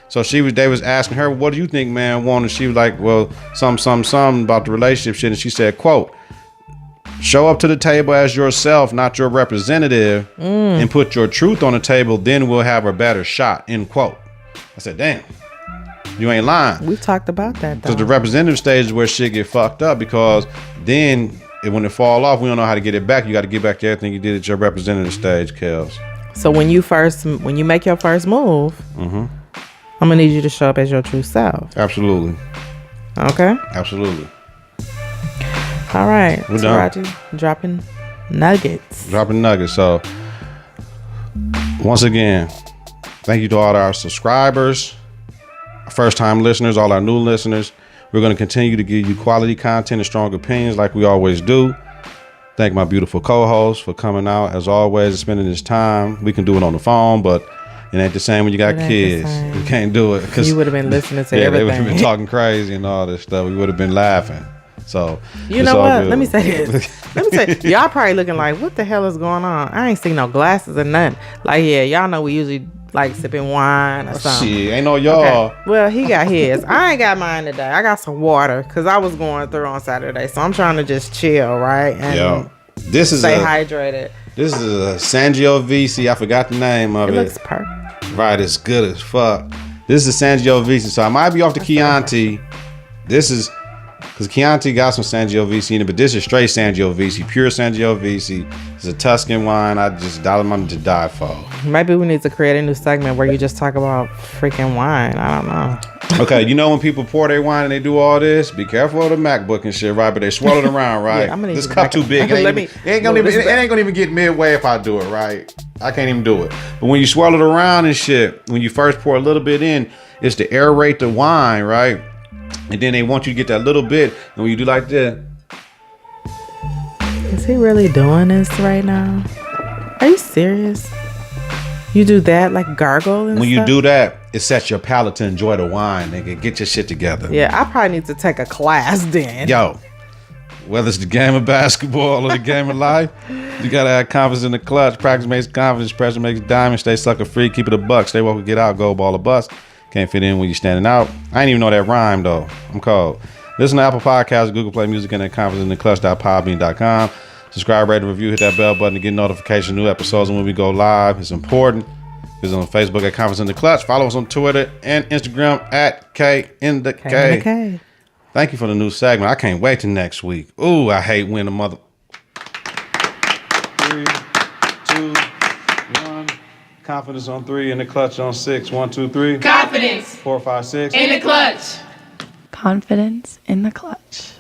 Speaker 1: So they was asking her, what do you think man want? And she was like, well, something about the relationship shit. And she said, quote, show up to the table as yourself, not your representative, and put your truth on the table, then we'll have a better shot, end quote. I said, damn, you ain't lying.
Speaker 2: We've talked about that, though.
Speaker 1: Because the representative stage is where shit get fucked up, because then when it fall off, we don't know how to get it back. You got to get back to everything you did at your representative stage, Kelz.
Speaker 2: So when you make your first move, I'm going to need you to show up as your true self.
Speaker 1: Absolutely.
Speaker 2: Okay?
Speaker 1: Absolutely.
Speaker 2: All right.
Speaker 1: We're done.
Speaker 2: Taraji, dropping nuggets.
Speaker 1: Dropping nuggets. So, once again, thank you to all our subscribers, first-time listeners, all our new listeners. We're going to continue to give you quality content and strong opinions like we always do. Thank my beautiful co-host for coming out, as always, and spending this time. We can do it on the phone, but it ain't the same when you got kids. You can't do it.
Speaker 2: You would have been listening to
Speaker 1: everything.
Speaker 2: everything.
Speaker 1: They would have been talking crazy and all this stuff. We would have been laughing. So,
Speaker 2: you know what? Good. Let me say this. Let me say, y'all probably looking like, what the hell is going on? I ain't seen no glasses or nothing. Like, yeah, y'all know we usually like sipping wine or something.
Speaker 1: Shit, ain't no y'all.
Speaker 2: Okay. Well, he got his. I ain't got mine today. I got some water because I was going through on Saturday. So I'm trying to just chill, right? And
Speaker 1: this is
Speaker 2: stay hydrated.
Speaker 1: This is a Sangiovese. I forgot the name of it.
Speaker 2: It looks perfect.
Speaker 1: Right, it's good as fuck. This is Sangiovese. So I might be off the Chianti. This is because Chianti got some Sangiovese in it, but this is straight Sangiovese, pure Sangiovese. It's a Tuscan wine. I just dollar money to die for.
Speaker 2: Maybe we need to create a new segment where you just talk about freaking wine. I don't know.
Speaker 1: Okay, you know when people pour their wine and they do all this, be careful of the MacBook and shit, right? But they swirl it around, right?
Speaker 2: Yeah,
Speaker 1: this cup too big. It ain't gonna even get midway if I do it, right? I can't even do it. But when you swirl it around and shit, when you first pour a little bit in, it's to aerate the wine, right? And then they want you to get that little bit, and when you do like that.
Speaker 2: Is he really doing this right now? Are you serious? You do that, like gargle and
Speaker 1: when
Speaker 2: stuff?
Speaker 1: You do that, it sets your palate to enjoy the wine, nigga. Get your shit together.
Speaker 2: Yeah, I probably need to take a class then.
Speaker 1: Yo, whether it's the game of basketball or the game of life, you gotta have confidence in the clutch. Practice makes confidence, pressure makes diamond. Stay sucker free, keep it a buck. Stay woke, get out, go ball or bust. Can't fit in when you're standing out. I ain't even know that rhyme though. I'm cold. Listen to Apple Podcasts, Google Play Music, and at confidenceintheclutch.podbean.com. Subscribe, rate, and review. Hit that bell button to get notifications of new episodes when we go live. It's important. Visit on Facebook at Confidence in the Clutch. Follow us on Twitter and Instagram at K in the K. Thank you for the new segment. I can't wait till next week. Ooh, I hate when the mother. 3, 2, 1. Confidence on 3, in the clutch on 6. 1, 2, 3.
Speaker 3: Confidence
Speaker 1: 4, 5, 6.
Speaker 3: in the clutch.
Speaker 4: Confidence in the clutch.